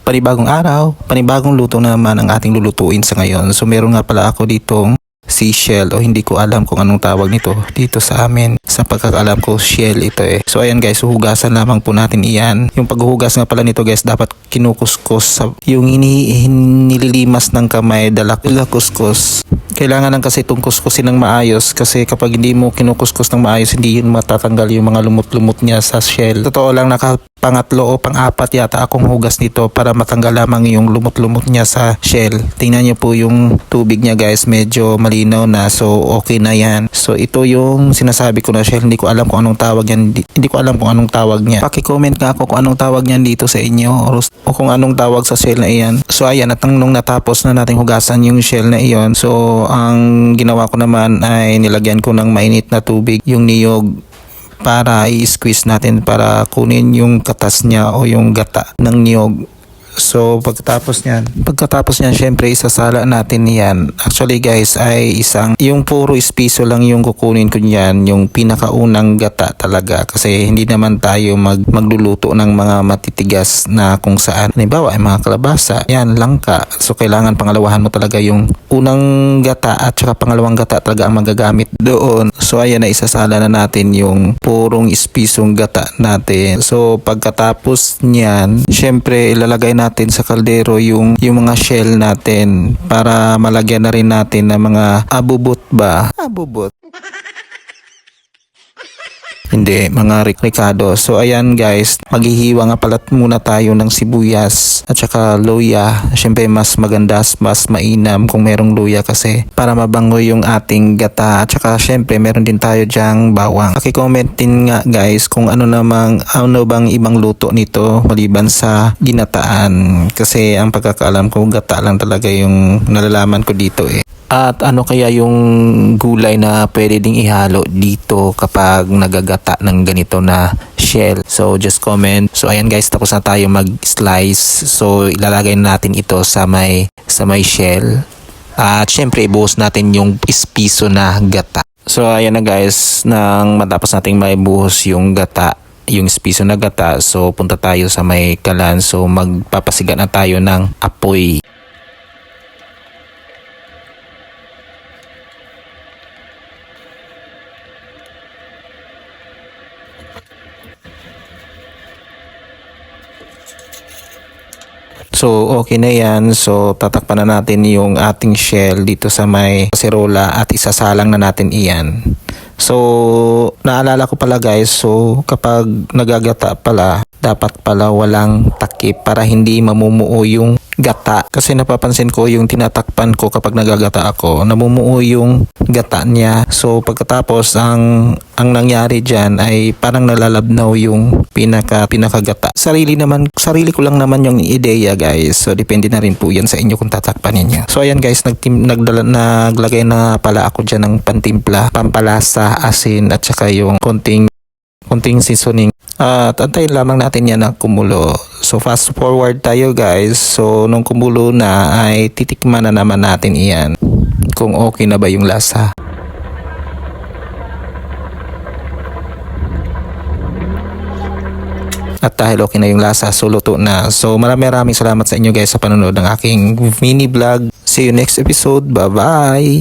Panibagong araw, panibagong luto na naman ang ating lulutuin sa ngayon. So meron nga pala ako ditong seashell o hindi ko alam kung anong tawag nito dito sa amin. Sa pagkakaalam ko, shell ito eh. So ayan guys, huhugasan lamang po natin iyan. Yung paghuhugas nga pala nito guys, dapat kinukuskus yung nililimas ng kamay, dala kuskus. Kailangan lang kasi itong kuskusin ng maayos kasi kapag hindi mo kinukuskus ng maayos, hindi yun matatanggal yung mga lumot-lumot niya sa shell. Totoo lang, nakapangatlo o pang-apat yata akong hugas nito para matanggal lamang yung lumot-lumot niya sa shell. Tingnan niyo po yung tubig niya guys, medyo malinaw na, so okay na yan. So ito yung sinasabi ko na shell, hindi ko alam kung anong tawag yan, hindi ko alam kung anong tawag niya. Paki-comment nga ako kung anong tawag niyan dito sa inyo o kung anong tawag sa shell na iyan. So ayan, at nung natapos na nating hugasan yung shell na iyon, so ang ginawa ko naman ay nilagyan ko ng mainit na tubig yung niyog para i-squeeze natin para kunin yung katas niya o yung gata ng niyog. So pagkatapos niyan syempre isasala natin yan. Actually guys ay yung puro espiso lang yung kukunin ko niyan, yung pinakaunang gata talaga, kasi hindi naman tayo magluluto ng mga matitigas na kung saan halimbawa ay mga kalabasa, yan langka. So kailangan pangalawahan mo talaga yung unang gata at saka pangalawang gata talaga ang magagamit doon. So ayan na, isasala na natin yung purong espisong gata natin. So pagkatapos niyan, syempre ilalagay natin sa kaldero yung mga shell natin para malagyan na rin natin ng mga abubot ba? Abubot? Hindi, mga ricado. So ayan guys, maghihiwa nga pala muna tayo ng sibuyas at saka luya. Syempre mas maganda, mas mainam kung merong luya kasi para mabango yung ating gata. At saka syempre meron din tayo dyang bawang. Paki-comment din nga guys kung ano bang ibang luto nito maliban sa ginataan. Kasi ang pagkakaalam ko, gata lang talaga yung nalalaman ko dito eh. At ano kaya yung gulay na pwede ding ihalo dito kapag nagagata ng ganito na shell? So just comment. So ayan guys, tapos na tayo mag-slice. So ilalagay natin ito sa may shell. At syempre ibuhos natin yung espiso na gata. So ayan na guys, nang matapos nating maibuhos yung gata, yung espiso na gata, so punta tayo sa may kalan. So magpapasiga na tayo ng apoy. So okay na yan. So tatakpan na natin yung ating shell dito sa may kaserola at isasalang na natin iyan. So naalala ko pala guys, so kapag nagagata pala, dapat pala walang takip para hindi mamumuo yung gata. Kasi napapansin ko yung tinatakpan ko kapag nagagata ako, namumuo yung gata niya. So pagkatapos ang nangyari dyan ay parang nalalabnaw yung pinakagata. Sarili ko lang naman yung ideya guys. So depende na rin po yan sa inyo kung tatakpan ninyo. So ayan guys, naglagay na pala ako dyan ng pantimpla, pampalasa, asin at saka yung konting seasoning. At antayin lamang natin yan na kumulo. So fast forward tayo guys. So nung kumulo na ay titikman na naman natin iyan kung okay na ba yung lasa. At dahil okay na yung lasa, so luto na. So maraming salamat sa inyo guys sa panonood ng aking mini vlog. See you next episode. Bye bye!